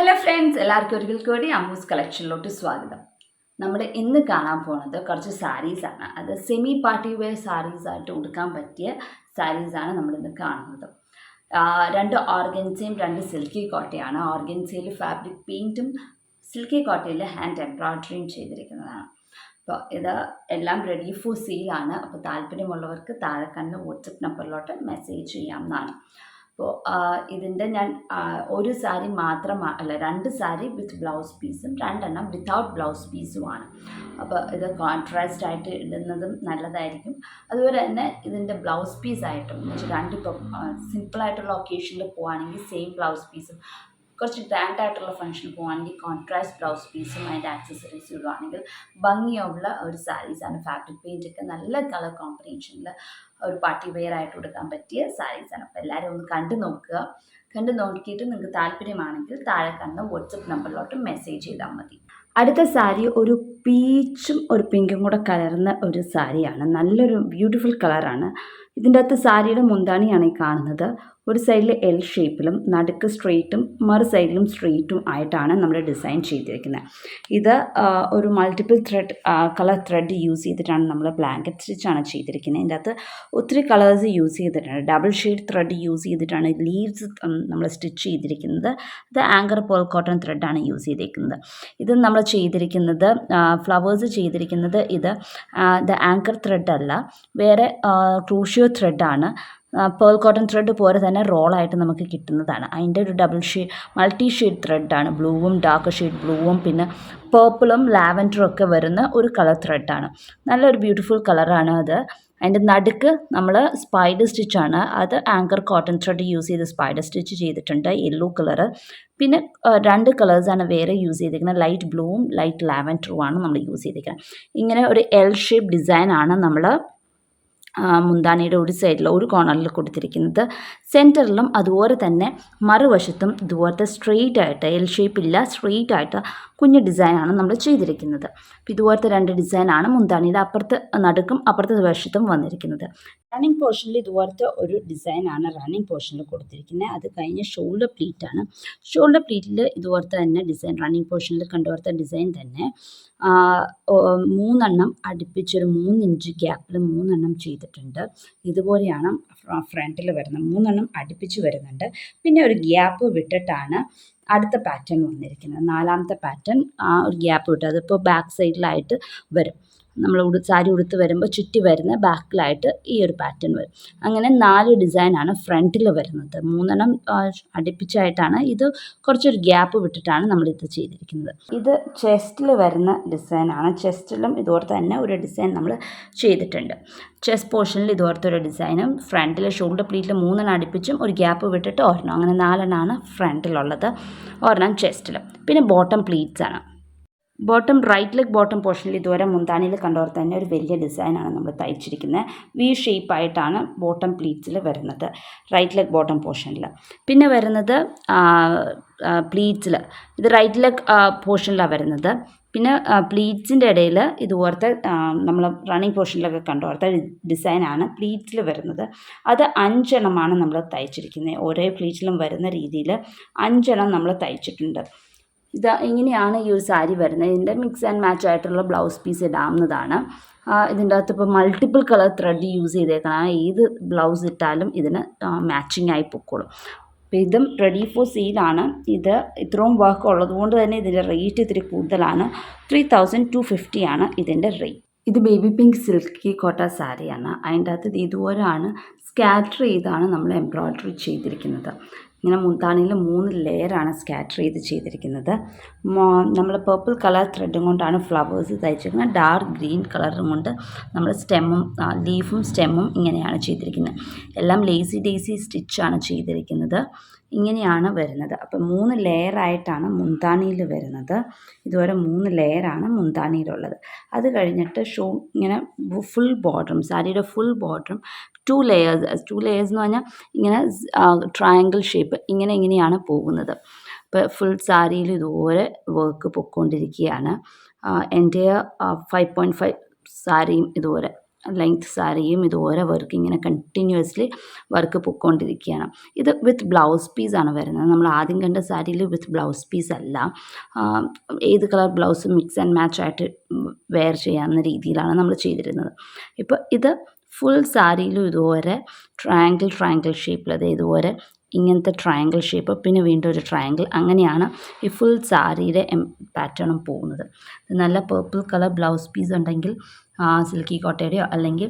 Hello friends, എല്ലാവർക്കും ഒരിക്കൽ കൂടി അമ്മൂസ് കളക്ഷനിലോട്ട് സ്വാഗതം. നമ്മൾ ഇന്ന് കാണാൻ പോകുന്നത് കുറച്ച് സാരീസ് ആണ്. അത് സെമി പാർട്ടി വെയർ സാരീസ് ആയിട്ട് ഉടുക്കാൻ പറ്റിയ സാരീസ് ആണ് നമ്മൾ ഇന്ന് കാണുന്നത്. രണ്ട് ഓർഗൻസയും രണ്ട് സിൽക്കി കോട്ടയാണ്. ഓർഗൻസയിൽ ഫാബ്രിക് പെയിൻറ്റും സിൽക്കി കോട്ടയിൽ ഹാൻഡ് എംബ്രോയിഡറിയും ചെയ്തിരിക്കുന്നതാണ്. അപ്പോൾ ഇത് എല്ലാം റെഡി ഫോർ സെയിലാണ്. അപ്പോൾ താല്പര്യമുള്ളവർക്ക് താഴെ കണ്ട വാട്സപ്പ് നമ്പറിലോട്ട് മെസ്സേജ് ചെയ്യാവുന്നതാണ്. അപ്പോൾ ഇതിൻ്റെ ഞാൻ ഒരു സാരി മാത്രമല്ല, രണ്ട് സാരി വിത്ത് ബ്ലൗസ് പീസും രണ്ടെണ്ണം വിത്തൗട്ട് ബ്ലൗസ് പീസുമാണ്. അപ്പോൾ ഇത് കോൺട്രാസ്റ്റ് ആയിട്ട് ഇടുന്നതും നല്ലതായിരിക്കും. അതുപോലെ തന്നെ ഇതിൻ്റെ ബ്ലൗസ് പീസായിട്ടും എന്നുവെച്ചാൽ രണ്ടിപ്പം സിമ്പിളായിട്ടുള്ള ഒക്കേഷനിൽ പോവുകയാണെങ്കിൽ സെയിം ബ്ലൗസ് പീസും, കുറച്ച് ഗ്രാൻഡ് ആയിട്ടുള്ള ഫംഗ്ഷന് പോകുകയാണെങ്കിൽ കോൺട്രാസ്റ്റ് ബ്ലൗസ് പീസും അതിൻ്റെ ആക്സസറീസ് ഇടുകയാണെങ്കിൽ ഭംഗിയുള്ള ഒരു സാരീസാണ്. ഫാബ്രിക് പെയിൻ്റൊക്കെ നല്ല കളർ കോമ്പിനേഷനിൽ ഒരു പാർട്ടി വെയർ ആയിട്ട് കൊടുക്കാൻ പറ്റിയ സാരീസാണ്. അപ്പോൾ എല്ലാവരും ഒന്ന് കണ്ടു നോക്കിയിട്ട് നിങ്ങൾക്ക് താല്പര്യമാണെങ്കിൽ താഴെ കണ്ട വാട്സപ്പ് നമ്പറിലോട്ട് മെസ്സേജ് ചെയ്താൽ മതി. അടുത്ത സാരി ഒരു പീച്ചും ഒരു പിങ്കും കൂടെ കലർന്ന ഒരു സാരിയാണ്. നല്ലൊരു ബ്യൂട്ടിഫുൾ കളറാണ്. ഇതിൻ്റെ അകത്ത് സാരിയുടെ മുന്താണിയാണ് ഈ കാണുന്നത്. ഒരു സൈഡിൽ എൽ ഷേപ്പിലും നടുക്ക് സ്ട്രെയിറ്റും മറു സൈഡിലും സ്ട്രെയിറ്റും ആയിട്ടാണ് നമ്മൾ ഡിസൈൻ ചെയ്തിരിക്കുന്നത്. ഇത് ഒരു മൾട്ടിപ്പിൾ കളർ ത്രെഡ് യൂസ് ചെയ്തിട്ടാണ് നമ്മൾ ബ്ലാങ്കറ്റ് സ്റ്റിച്ചാണ് ചെയ്തിരിക്കുന്നത്. ഇതിൻ്റെ അകത്ത് ഒത്തിരി കളേഴ്സ് യൂസ് ചെയ്തിട്ടുണ്ട്. ഡബിൾ ഷെയ്ഡ് ത്രെഡ് യൂസ് ചെയ്തിട്ടാണ് ലീവ്സ് നമ്മൾ സ്റ്റിച്ച് ചെയ്തിരിക്കുന്നത്. ഇത് ആങ്കർ പേൾ കോട്ടൺ ത്രെഡാണ് യൂസ് ചെയ്തിരിക്കുന്നത്. ഇത് നമ്മൾ ചെയ്തിരിക്കുന്നത് ഫ്ലവേഴ്സ് ചെയ്തിരിക്കുന്നത് ഇത് ആങ്കർ ത്രെഡ് അല്ല, വേറെ ക്രൂഷ്യോ ത്രെഡാണ്. പേൾ കോട്ടൺ ത്രെഡ് പോലെ തന്നെ റോളായിട്ട് നമുക്ക് കിട്ടുന്നതാണ്. അതിൻ്റെ ഒരു മൾട്ടി ഷെയ്ഡ് ത്രെഡാണ്. ബ്ലൂവും ഡാർക്ക് ഷെയ്ഡ് ബ്ലൂവും പിന്നെ പേർപ്പിളും ലാവൻഡറും ഒക്കെ വരുന്ന ഒരു കളർ ത്രെഡാണ്. നല്ലൊരു ബ്യൂട്ടിഫുൾ കളറാണ് അത്. അതിൻ്റെ നടുക്ക് നമ്മൾ സ്പൈഡർ സ്റ്റിച്ചാണ്. അത് ആങ്കർ കോട്ടൺ ത്രെഡ് യൂസ് ചെയ്ത് സ്പൈഡർ സ്റ്റിച്ച് ചെയ്തിട്ടുണ്ട്, യെല്ലോ കളറ്. പിന്നെ രണ്ട് കളേഴ്സാണ് വേറെ യൂസ് ചെയ്തിരിക്കുന്നത്. ലൈറ്റ് ബ്ലൂവും ലൈറ്റ് ലാവൻഡറുമാണ് നമ്മൾ യൂസ് ചെയ്തിരിക്കുന്നത്. ഇങ്ങനെ ഒരു എൽ ഷേപ്പ് ഡിസൈനാണ് നമ്മൾ മുന്താണിയുടെ ഒരു സൈഡിൽ ഒരു കോർണറിൽ കൊടുത്തിരിക്കുന്നത്. സെൻറ്ററിലും അതുപോലെ തന്നെ മറുവശത്തും ഇതുപോലത്തെ സ്ട്രെയിറ്റ് ആയിട്ട്, എൽ ഷേപ്പില്ല, സ്ട്രെയിറ്റ് ആയിട്ട് കുഞ്ഞു ഡിസൈനാണ് നമ്മൾ ചെയ്തിരിക്കുന്നത്. അപ്പോൾ ഇതുപോലത്തെ രണ്ട് ഡിസൈനാണ് മുന്താണിയുടെ അപ്പുറത്ത് നടുക്കും അപ്പുറത്തെ വശത്തും വന്നിരിക്കുന്നത്. റണ്ണിങ് പോർഷനിൽ ഇതുപോലത്തെ ഒരു ഡിസൈനാണ് റണ്ണിങ് പോർഷനിൽ കൊടുത്തിരിക്കുന്നത്. അത് കഴിഞ്ഞ് ഷോൾഡർ പ്ലീറ്റാണ്. ഷോൾഡർ പ്ലീറ്റിൽ ഇതുപോലത്തെ തന്നെ ഡിസൈൻ, റണ്ണിങ് പോർഷനിൽ കണ്ടുപോലത്തെ ഡിസൈൻ തന്നെ മൂന്നെണ്ണം അടുപ്പിച്ചൊരു 3 ഇഞ്ച് ഗ്യാപ്പിൽ 3 ചെയ്തിട്ടുണ്ട്. ഇതുപോലെയാണ് ഫ്രണ്ടിൽ വരുന്നത്. 3 അടുപ്പിച്ച് വരുന്നുണ്ട്. പിന്നെ ഒരു ഗ്യാപ്പ് വിട്ടിട്ടാണ് അടുത്ത പാറ്റേൺ വന്നിരിക്കുന്നത്. 4ാമത്തെ പാറ്റേൺ ഒരു ഗ്യാപ്പ് വിട്ട്, അതിപ്പോൾ ബാക്ക് സൈഡിലായിട്ട് വരും. നമ്മൾ സാരി ഉടുത്ത് വരുമ്പോൾ ചുറ്റി വരുന്ന ബാക്കിലായിട്ട് ഈ ഒരു പാറ്റേൺ വരും. അങ്ങനെ 4 ഡിസൈനാണ് ഫ്രണ്ടിൽ വരുന്നത്. 3 അടുപ്പിച്ചായിട്ടാണ്. ഇത് കുറച്ചൊരു ഗ്യാപ്പ് വിട്ടിട്ടാണ് നമ്മളിത് ചെയ്തിരിക്കുന്നത്. ഇത് ചെസ്റ്റിൽ വരുന്ന ഡിസൈനാണ്. ചെസ്റ്റിലും ഇതുപോലത്തെ തന്നെ ഒരു ഡിസൈൻ നമ്മൾ ചെയ്തിട്ടുണ്ട്. ചെസ്റ്റ് പോർഷനിൽ ഇതുപോലത്തെ ഒരു ഡിസൈനും ഫ്രണ്ടിൽ ഷോൾഡർ പ്ലീറ്റിൽ 3 അടുപ്പിച്ചും ഒരു ഗ്യാപ്പ് വിട്ടിട്ട് ഒരെണ്ണം, അങ്ങനെ 4 ഫ്രണ്ടിലുള്ളത്, ഒരെണ്ണം ചെസ്റ്റിലും. പിന്നെ ബോട്ടം പ്ലീറ്റ്സ് ആണ്. ബോട്ടം റൈറ്റ് ലെഗ് ബോട്ടം പോർഷനിൽ ഇതുവരെ മുന്താണിയിൽ കണ്ടവർ തന്നെ ഒരു വലിയ ഡിസൈനാണ് നമ്മൾ തയ്ച്ചിരിക്കുന്നത്. വി ഷേപ്പായിട്ടാണ് ബോട്ടം പ്ലീറ്റ്സിൽ വരുന്നത് റൈറ്റ് ലെഗ് ബോട്ടം പോർഷനിൽ. പിന്നെ വരുന്നത് പ്ലീറ്റ്സിൽ ഇത് റൈറ്റ് ലെഗ് പോർഷനിലാണ് വരുന്നത്. പിന്നെ പ്ലീറ്റ്സിൻ്റെ ഇടയിൽ ഇതുപോലത്തെ നമ്മൾ റണ്ണിങ് പോർഷനിലൊക്കെ കണ്ടുപോലത്തെ ഡിസൈനാണ് പ്ലീറ്റ്സിൽ വരുന്നത്. അത് 5 നമ്മൾ തയ്ച്ചിരിക്കുന്നത്. ഓരോ പ്ലീറ്റ്സിലും വരുന്ന രീതിയിൽ 5 നമ്മൾ തയ്ച്ചിട്ടുണ്ട്. ഇങ്ങനെയാണ് ഈ ഒരു സാരി വരുന്നത്. ഇതിൻ്റെ മിക്സ് ആൻഡ് മാച്ച് ആയിട്ടുള്ള ബ്ലൗസ് പീസ് ഇടാവുന്നതാണ്. ഇതിൻ്റെ അകത്ത് ഇപ്പോൾ മൾട്ടിപ്പിൾ കളർ ത്രെഡ് യൂസ് ചെയ്തേക്കണം. ഏത് ബ്ലൗസ് ഇട്ടാലും ഇതിന് മാച്ചിങ് ആയി പൊക്കോളും. അപ്പോൾ ഇതും റെഡി ഫോർ സെയിലാണ്. ഇത് ഇത്രയും വർക്ക് ഉള്ളതുകൊണ്ട് തന്നെ ഇതിൻ്റെ റേറ്റ് ഇത്തിരി കൂടുതലാണ്. 3250 ആണ് ഇതിൻ്റെ റേറ്റ്. ഇത് ബേബി പിങ്ക് സിൽക്കി കോട്ട സാരിയാണ്. അതിൻ്റെ അകത്ത് ഇതുപോലെയാണ് സ്കാറ്റർ ചെയ്താണ് നമ്മൾ എംബ്രോയിഡറി ചെയ്തിരിക്കുന്നത്. ഇങ്ങനെ മുന്താണിയിൽ 3 ലെയറാണ് സ്കാറ്റർ ചെയ്തിരിക്കുന്നത്. നമ്മൾ പർപ്പിൾ കളർ ത്രെഡും കൊണ്ടാണ് ഫ്ലവേഴ്സ് തയ്ച്ചിരിക്കുന്നത്. ഡാർക്ക് ഗ്രീൻ കളറും കൊണ്ട് നമ്മൾ ലീഫും സ്റ്റെമ്മും ഇങ്ങനെയാണ് ചെയ്തിരിക്കുന്നത്. എല്ലാം ലേസി ഡേസി സ്റ്റിച്ചാണ് ചെയ്തിരിക്കുന്നത്. ഇങ്ങനെയാണ് വരുന്നത്. അപ്പോൾ 3 ലെയറായിട്ടാണ് മുന്താണിയിൽ വരുന്നത്. ഇതുവരെ 3 ലെയറാണ് മുന്താണിയിലുള്ളത്. അത് കഴിഞ്ഞിട്ട് ഇങ്ങനെ ഫുൾ ബോർഡറും, സാരിയുടെ ഫുൾ ബോർഡറും 2 ലെയേഴ്സ് എന്ന് പറഞ്ഞാൽ ഇങ്ങനെ ട്രയാങ്കിൾ ഷേപ്പ് ഇങ്ങനെയാണ് പോകുന്നത്. ഇപ്പോൾ ഫുൾ സാരിയിൽ ഇതുപോലെ വർക്ക് പൊയ്ക്കൊണ്ടിരിക്കുകയാണ്. എൻ്റെ 5.5 സാരിയും ഇതുപോലെ ലെങ്ത് സാരിയും ഇതുപോലെ വർക്ക് ഇങ്ങനെ കണ്ടിന്യൂസ്ലി വർക്ക് പൊയ്ക്കൊണ്ടിരിക്കുകയാണ്. ഇത് വിത്ത് ബ്ലൗസ് പീസാണ് വരുന്നത്. നമ്മൾ ആദ്യം കണ്ട സാരിയിൽ വിത്ത് ബ്ലൗസ് പീസ് അല്ല, ഏത് colour blouse mix and match ആയിട്ട് വെയർ ചെയ്യാവുന്ന രീതിയിലാണ് നമ്മൾ ചെയ്തിരുന്നത്. ഇപ്പോൾ ഇത് ഫുൾ സാരിയിലും ഇതുപോലെ ട്രയാങ്കിൾ ഷേപ്പിൽ, അത് ഇതുപോലെ ഇങ്ങനത്തെ ട്രയാങ്കിൾ ഷേപ്പ്, പിന്നെ വീണ്ടും ഒരു ട്രയാങ്കിൾ, അങ്ങനെയാണ് ഈ ഫുൾ സാരിയുടെ പാറ്റേണും പോകുന്നത്. നല്ല പേർപ്പിൾ കളർ ബ്ലൗസ് പീസ് ഉണ്ടെങ്കിൽ സിൽക്കി കോട്ടയുടെയോ അല്ലെങ്കിൽ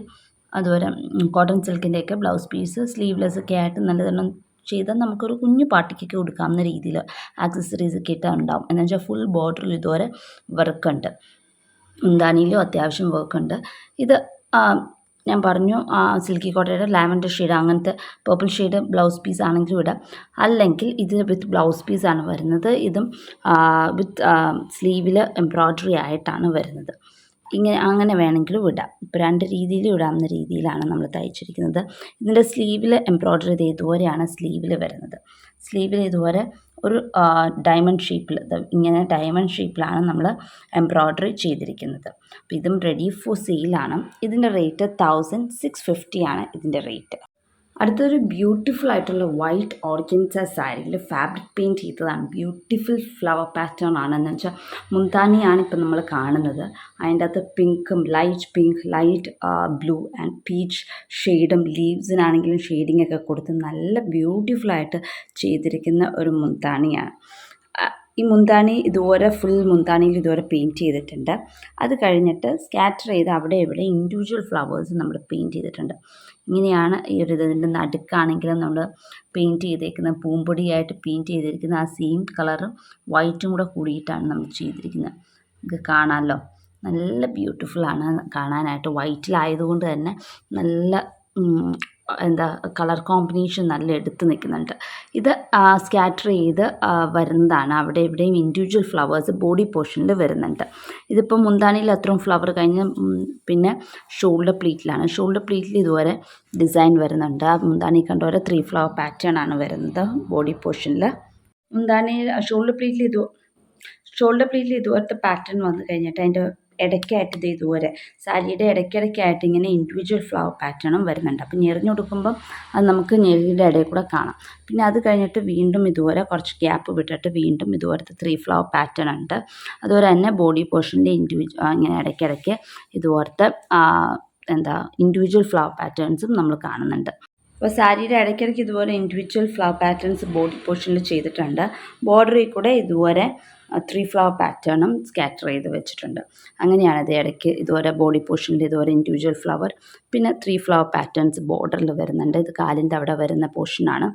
അതുപോലെ കോട്ടൺ സിൽക്കിൻ്റെയൊക്കെ ബ്ലൗസ് പീസ് സ്ലീവ്ലെസ് ഒക്കെ ആയിട്ട് നല്ലതെണ്ണം ചെയ്താൽ നമുക്കൊരു കുഞ്ഞു പാർട്ടിക്കൊക്കെ കൊടുക്കാവുന്ന രീതിയിൽ ആക്സസറീസ് ഒക്കെ ഇട്ടാൽ ഉണ്ടാവും. എന്ന് വെച്ചാൽ ഫുൾ ബോർഡറിൽ ഇതുവരെ വർക്കുണ്ട്, മുന്താനിയിലും അത്യാവശ്യം വർക്കുണ്ട്. ഇത് ഞാൻ പറഞ്ഞു സിൽക്കി കോട്ടയുടെ ലാവൻഡർ ഷെയ്ഡ്, അങ്ങനത്തെ പർപ്പിൾ ഷെയ്ഡ് ബ്ലൗസ് പീസ് ആണെങ്കിലും ഇടാം. അല്ലെങ്കിൽ ഇത് വിത്ത് ബ്ലൗസ് പീസാണ് വരുന്നത്. ഇതും വിത്ത് സ്ലീവിൽ എംബ്രോയ്ഡറി ആയിട്ടാണ് വരുന്നത്. അങ്ങനെ വേണമെങ്കിലും ഇടാം. ഇപ്പോൾ രണ്ട് രീതിയിലും ഇടാവുന്ന രീതിയിലാണ് നമ്മൾ തയ്ച്ചിരിക്കുന്നത്. ഇതിൻ്റെ സ്ലീവിൽ എംബ്രോയ്ഡറി ഇത് ഇതുപോലെയാണ് സ്ലീവിൽ വരുന്നത്. സ്ലീവിൽ ഇതുപോലെ ഒരു ഡയമണ്ട് ഷേപ്പിൽ, ഇങ്ങനെ ഡയമണ്ട് ഷേപ്പിലാണ് നമ്മൾ എംബ്രോയ്ഡറി ചെയ്തിരിക്കുന്നത്. അപ്പോൾ ഇതും റെഡി ഫോർ സെയിലാണ്. ഇതിൻ്റെ റേറ്റ് 1650 ആണ് ഇതിൻ്റെ റേറ്റ്. അടുത്തൊരു ബ്യൂട്ടിഫുൾ ആയിട്ടുള്ള വൈറ്റ് ഓർഗൻസ സാരിയിൽ ഫാബ്രിക് പെയിൻറ്റ് ചെയ്തതാണ്. ബ്യൂട്ടിഫുൾ ഫ്ലവർ പാറ്റേൺ ആണ്. എന്ന് വെച്ചാൽ മുന്താനിയാണ് ഇപ്പോൾ നമ്മൾ കാണുന്നത്. അതിൻ്റെ അകത്ത് പിങ്കും, light pink, light blue and peach ഷെയ്ഡും, ലീവ്സിനാണെങ്കിലും ഷെയ്ഡിങ് ഒക്കെ കൊടുത്ത് നല്ല ബ്യൂട്ടിഫുള്ളായിട്ട് ചെയ്തിരിക്കുന്ന ഒരു മുന്താനിയാണ്. ഈ മുന്താനി ഇതുപോലെ ഫുൾ മുന്താനിയിൽ ഇതുപോലെ പെയിൻറ്റ് ചെയ്തിട്ടുണ്ട്. അത് കഴിഞ്ഞിട്ട് സ്കാറ്റർ ചെയ്ത് അവിടെ ഇവിടെ ഇൻഡിവിജ്വൽ ഫ്ലവേഴ്സ് നമ്മൾ പെയിൻറ്റ് ചെയ്തിട്ടുണ്ട്. ഇങ്ങനെയാണ് ഈ ഒരു ഇതിൻ്റെ നടുക്കാണെങ്കിലും നമ്മൾ പെയിൻറ്റ് ചെയ്തേക്കുന്നത്, പൂമ്പൊടിയായിട്ട് പെയിൻറ്റ് ചെയ്തിരിക്കുന്ന ആ സെയിം കളറും വൈറ്റും കൂടെ കൂടിയിട്ടാണ് നമ്മൾ ചെയ്തിരിക്കുന്നത്. ഇത് കാണാമല്ലോ, നല്ല ബ്യൂട്ടിഫുള്ളാണ് കാണാനായിട്ട്. വൈറ്റിലായതുകൊണ്ട് തന്നെ നല്ല കളർ കോമ്പിനേഷൻ നല്ല എടുത്ത് നിൽക്കുന്നുണ്ട്. ഇത് സ്കാറ്റർ ചെയ്ത് വരുന്നതാണ്. അവിടെ ഇവിടെയും ഇൻഡിവിജ്വൽ ഫ്ലവേഴ്സ് ബോഡി പോർഷനിൽ വരുന്നുണ്ട്. ഇതിപ്പോൾ മുന്താനിയിൽ അത്രയും ഫ്ലവർ കഴിഞ്ഞ് പിന്നെ ഷോൾഡർ പ്ലീറ്റിലാണ്. ഷോൾഡർ പ്ലീറ്റിൽ ഇതുപോലെ ഡിസൈൻ വരുന്നുണ്ട്. മുന്താനി കണ്ട പോലെ 3 ഫ്ലവർ പാറ്റേൺ ആണ് വരുന്നത് ബോഡി പോർഷനിൽ. മുന്താനി ഷോൾഡർ പ്ലീറ്റിൽ ഇതുപോലത്തെ പാറ്റേൺ വന്നു കഴിഞ്ഞിട്ട് അതിൻ്റെ ഇടയ്ക്കായിട്ട് ഇത് ഇതുപോലെ സാരിയുടെ ഇടയ്ക്കിടയ്ക്കായിട്ട് ഇങ്ങനെ ഇൻഡിവിജ്വൽ ഫ്ലവർ പാറ്റേണും വരുന്നുണ്ട്. അപ്പോൾ ഞെറിഞ്ഞു കൊടുക്കുമ്പം അത് നമുക്ക് ഞെറിയുടെ ഇടയിൽ കൂടെ കാണാം. പിന്നെ അത് കഴിഞ്ഞിട്ട് വീണ്ടും ഇതുപോലെ കുറച്ച് ഗ്യാപ്പ് വിട്ടിട്ട് വീണ്ടും ഇതുപോലത്തെ 3 ഫ്ലവർ പാറ്റേൺ ഉണ്ട്. അതുപോലെ തന്നെ ബോഡി പോർഷൻ്റെ ഇങ്ങനെ ഇടയ്ക്കിടയ്ക്ക് ഇതുപോലത്തെ ഇൻഡിവിജ്വൽ ഫ്ലവർ പാറ്റേൺസും നമ്മൾ കാണുന്നുണ്ട്. അപ്പോൾ സാരിയുടെ ഇടയ്ക്കിടയ്ക്ക് ഇതുപോലെ ഇൻഡിവിജ്വൽ ഫ്ലവർ പാറ്റേൺസ് ബോഡി പോർഷനിൽ ചെയ്തിട്ടുണ്ട്. ബോർഡറിൽ കൂടെ ഇതുപോലെ 3 ഫ്ലവർ പാറ്റേണും സ്കാറ്റർ ചെയ്ത് വെച്ചിട്ടുണ്ട്. അങ്ങനെയാണ് ഇത് ഇടയ്ക്ക് ഇതുപോലെ ബോഡി പോർഷനിൽ ഇതുപോലെ ഇൻഡിവിജ്വൽ ഫ്ലവർ, പിന്നെ 3 ഫ്ലവർ പാറ്റേൺസ് ബോർഡറിൽ വരുന്നുണ്ട്. ഇത് കാലിൻ്റെ അവിടെ വരുന്ന പോർഷനാണ്.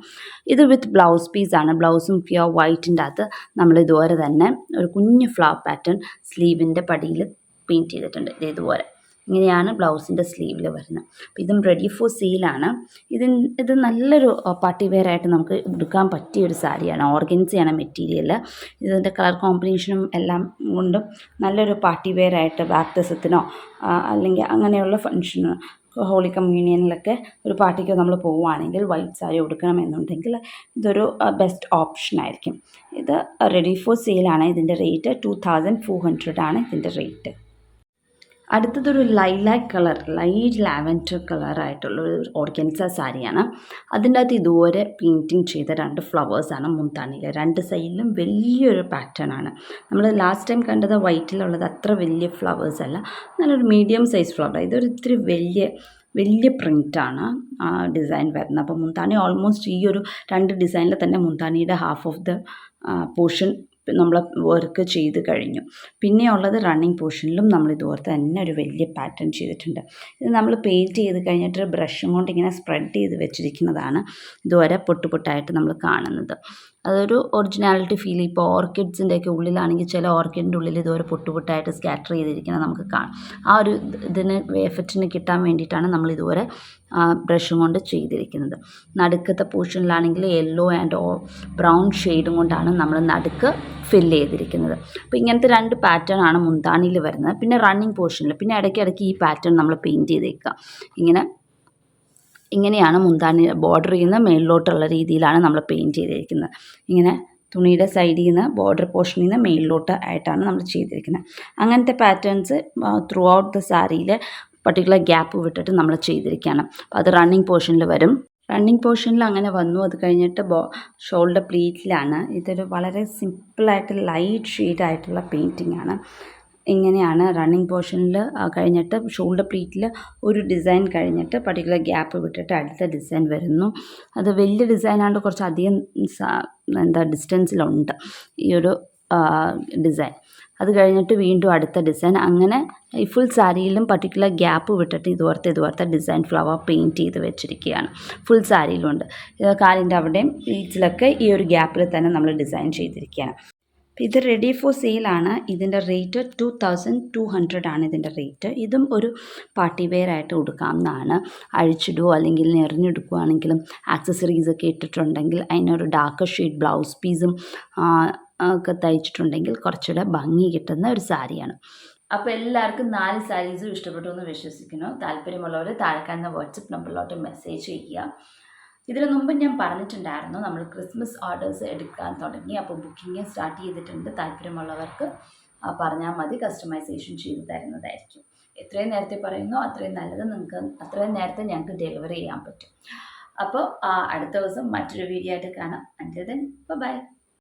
ഇത് വിത്ത് ബ്ലൗസ് പീസാണ്. ബ്ലൗസും പ്യുവർ വൈറ്റിൻ്റെ അകത്ത് നമ്മൾ ഇതുപോലെ തന്നെ ഒരു കുഞ്ഞ് ഫ്ലവർ പാറ്റേൺ സ്ലീവിൻ്റെ പടിയിൽ പെയിൻറ്റ് ചെയ്തിട്ടുണ്ട്. ഇതുപോലെ ഇങ്ങനെയാണ് ബ്ലൗസിൻ്റെ സ്ലീവിൽ വരുന്നത്. അപ്പോൾ ഇതും റെഡി ഫോർ സെയിലാണ്. ഇത് നല്ലൊരു പാർട്ടി വെയർ ആയിട്ട് നമുക്ക് എടുക്കാൻ പറ്റിയ ഒരു സാരിയാണ്. ഓർഗൻസയാണ് മെറ്റീരിയൽ. ഇതിൻ്റെ കളർ കോമ്പിനേഷനും എല്ലാം കൊണ്ടും നല്ലൊരു പാർട്ടി വെയർ ആയിട്ട് ബാപ്റ്റിസത്തിനോ അല്ലെങ്കിൽ അങ്ങനെയുള്ള ഫംഗ്ഷനോ ഹോളി കമ്മ്യൂണിയനിലൊക്കെ ഒരു പാർട്ടിക്ക് നമ്മൾ പോവുകയാണെങ്കിൽ വൈറ്റ് സാരി ഉടുക്കണമെന്നുണ്ടെങ്കിൽ ഇതൊരു ബെസ്റ്റ് ഓപ്ഷൻ ആയിരിക്കും. ഇത് റെഡി ഫോർ സെയിലാണ്. ഇതിൻ്റെ റേറ്റ് 2400 ആണ് ഇതിൻ്റെ റേറ്റ്. അടുത്തതൊരു ലൈറ്റ് ലാവൻഡർ കളറായിട്ടുള്ള ഒരു ഓർഗൻസ സാരിയാണ്. അതിൻ്റെ അകത്ത് ഇതുപോലെ പെയിൻറ്റിങ് ചെയ്ത 2 ഫ്ലവേഴ്സാണ് മുന്താനിയിൽ. 2 സൈഡിലും വലിയൊരു പാറ്റേൺ ആണ്. നമ്മൾ ലാസ്റ്റ് ടൈം കണ്ടത് വൈറ്റിലുള്ളത് അത്ര വലിയ ഫ്ലവേഴ്സ് അല്ല, നല്ലൊരു മീഡിയം സൈസ് ഫ്ലവർ. ഇതൊരു ഇത്തിരി വലിയ പ്രിൻ്റാണ് ഡിസൈൻ വരുന്നത്. അപ്പോൾ മുന്താനി ഓൾമോസ്റ്റ് ഈ ഒരു 2 ഡിസൈനിൽ തന്നെ മുന്താനിയുടെ ഹാഫ് ഓഫ് ദ പോർഷൻ നമ്മൾ വർക്ക് ചെയ്ത് കഴിഞ്ഞു. പിന്നെയുള്ളത് റണ്ണിങ് പോർഷനിലും നമ്മൾ ഇതുപോലെ തന്നെ ഒരു വലിയ പാറ്റേൺ ചെയ്തിട്ടുണ്ട്. ഇത് നമ്മൾ പെയിൻറ്റ് ചെയ്ത് കഴിഞ്ഞിട്ട് ബ്രഷും കൊണ്ട് ഇങ്ങനെ സ്പ്രെഡ് ചെയ്ത് വെച്ചിരിക്കുന്നതാണ് ഇതുവരെ പൊട്ടായിട്ട് നമ്മൾ കാണുന്നത്. അതൊരു ഒറിജിനാലിറ്റി ഫീൽ. ഇപ്പോൾ ഓർക്കിഡ്സിൻ്റെയൊക്കെ ഉള്ളിലാണെങ്കിൽ ചില ഓർക്കിഡിൻ്റെ ഉള്ളിൽ ഇതുവരെ പൊട്ടായിട്ട് സ്കാറ്റർ ചെയ്തിരിക്കുന്നത് നമുക്ക് കാണാം. ആ ഒരു ഇതിന് എഫക്റ്റിന് കിട്ടാൻ വേണ്ടിയിട്ടാണ് നമ്മൾ ഇതുവരെ ബ്രഷും കൊണ്ട് ചെയ്തിരിക്കുന്നത്. നടുക്കത്തെ പോർഷനിലാണെങ്കിൽ യെല്ലോ ആൻഡ് ബ്രൗൺ ഷെയ്ഡും കൊണ്ടാണ് നമ്മൾ നടുക്ക് ഫില്ല് ചെയ്തിരിക്കുന്നത്. അപ്പോൾ ഇങ്ങനത്തെ 2 പാറ്റേൺ ആണ് മുന്താനിയിൽ വരുന്നത്. പിന്നെ റണ്ണിങ് പോർഷനിൽ പിന്നെ ഇടയ്ക്കിടയ്ക്ക് ഈ പാറ്റേൺ നമ്മൾ പെയിൻറ്റ് ചെയ്തേക്കുക. ഇങ്ങനെയാണ് മുന്താനി ബോർഡറിൽ നിന്ന് മേളിലോട്ടുള്ള രീതിയിലാണ് നമ്മൾ പെയിൻറ്റ് ചെയ്തിരിക്കുന്നത്. ഇങ്ങനെ തുണിയുടെ സൈഡിൽ നിന്ന് ബോർഡർ പോർഷനിൽ നിന്ന് മേളിലോട്ട് ആയിട്ടാണ് നമ്മൾ ചെയ്തിരിക്കുന്നത്. അങ്ങനത്തെ പാറ്റേൺസ് ത്രൂ ഔട്ട് ദ സാരിയിൽ പർട്ടിക്കുലർ ഗ്യാപ്പ് വിട്ടിട്ട് നമ്മൾ ചെയ്തിരിക്കുകയാണ്. അപ്പോൾ അത് റണ്ണിങ് പോർഷനിൽ വരും. റണ്ണിങ് പോർഷനിൽ അങ്ങനെ വന്നു. അത് കഴിഞ്ഞിട്ട് ഷോൾഡർ പ്ലീറ്റിലാണ്. ഇതൊരു വളരെ സിമ്പിളായിട്ട് ലൈറ്റ് ഷെയ്ഡായിട്ടുള്ള പെയിൻറ്റിംഗ് ആണ്. ഇങ്ങനെയാണ് റണ്ണിങ് പോർഷനിൽ കഴിഞ്ഞിട്ട് ഷോൾഡർ പ്ലീറ്റിൽ ഒരു ഡിസൈൻ കഴിഞ്ഞിട്ട് പർട്ടിക്കുലർ ഗ്യാപ്പ് വിട്ടിട്ട് അടുത്ത ഡിസൈൻ വരുന്നു. അത് വലിയ ഡിസൈനാണ്ട് കുറച്ചധികം ഡിസ്റ്റൻസിലുണ്ട് ഈ ഒരു ഡിസൈൻ. അത് കഴിഞ്ഞിട്ട് വീണ്ടും അടുത്ത ഡിസൈൻ. അങ്ങനെ ഈ ഫുൾ സാരിയിലും പർട്ടിക്കുലർ ഗ്യാപ്പ് വിട്ടിട്ട് ഇതുപോലത്തെ ഡിസൈൻ ഫ്ലവർ പെയിൻറ്റ് ചെയ്ത് വെച്ചിരിക്കുകയാണ്. ഫുൾ സാരിയിലുണ്ട്. കാലിൻ്റെ അവിടെയും പ്ലീറ്റ്സിലൊക്കെ ഈ ഒരു ഗ്യാപ്പിൽ തന്നെ നമ്മൾ ഡിസൈൻ ചെയ്തിരിക്കുകയാണ്. ഇത് റെഡി ഫോർ സെയിലാണ്. ഇതിൻ്റെ റേറ്റ് 2200 ആണ് ഇതിൻ്റെ റേറ്റ്. ഇതും ഒരു പാർട്ടി വെയർ ആയിട്ട് ഉടുക്കാവുന്നതാണ്. അഴിച്ചിടുകയോ അല്ലെങ്കിൽ എറിഞ്ഞെടുക്കുകയാണെങ്കിലും ആക്സസറീസൊക്കെ ഇട്ടിട്ടുണ്ടെങ്കിൽ അതിനൊരു ഡാർക്ക് ഷെയ്ഡ് ബ്ലൗസ് പീസും ഒക്കെ തയ്ച്ചിട്ടുണ്ടെങ്കിൽ കുറച്ചുകൂടെ ഭംഗി കിട്ടുന്ന ഒരു സാരിയാണ്. അപ്പോൾ എല്ലാവർക്കും 4 സാരീസും ഇഷ്ടപ്പെട്ടു എന്ന് വിശ്വസിക്കുന്നു. താല്പര്യമുള്ളവർ താഴെക്കാണുന്ന വാട്സപ്പ് നമ്പറിലോട്ട് മെസ്സേജ് ചെയ്യുക. ഇതിനു മുമ്പ് ഞാൻ പറഞ്ഞിട്ടുണ്ടായിരുന്നു നമ്മൾ ക്രിസ്മസ് ഓർഡേഴ്സ് എടുക്കാൻ തുടങ്ങി. അപ്പോൾ ബുക്കിംഗ് സ്റ്റാർട്ട് ചെയ്തിട്ടുണ്ട്. താല്പര്യമുള്ളവർക്ക് പറഞ്ഞാൽ മതി, കസ്റ്റമൈസേഷൻ ചെയ്ത് തരുന്നതായിരിക്കും. എത്രയും നേരത്തെ പറയുന്നു അത്രയും നല്ലത്. നിങ്ങൾക്ക് അത്രയും നേരത്തെ ഞങ്ങൾക്ക് ഡെലിവറി ചെയ്യാൻ പറ്റും. അപ്പോൾ അടുത്ത ദിവസം മറ്റൊരു വീഡിയോ ആയിട്ട് കാണാം. അൻറ്റിൽ ദെൻ ബൈ.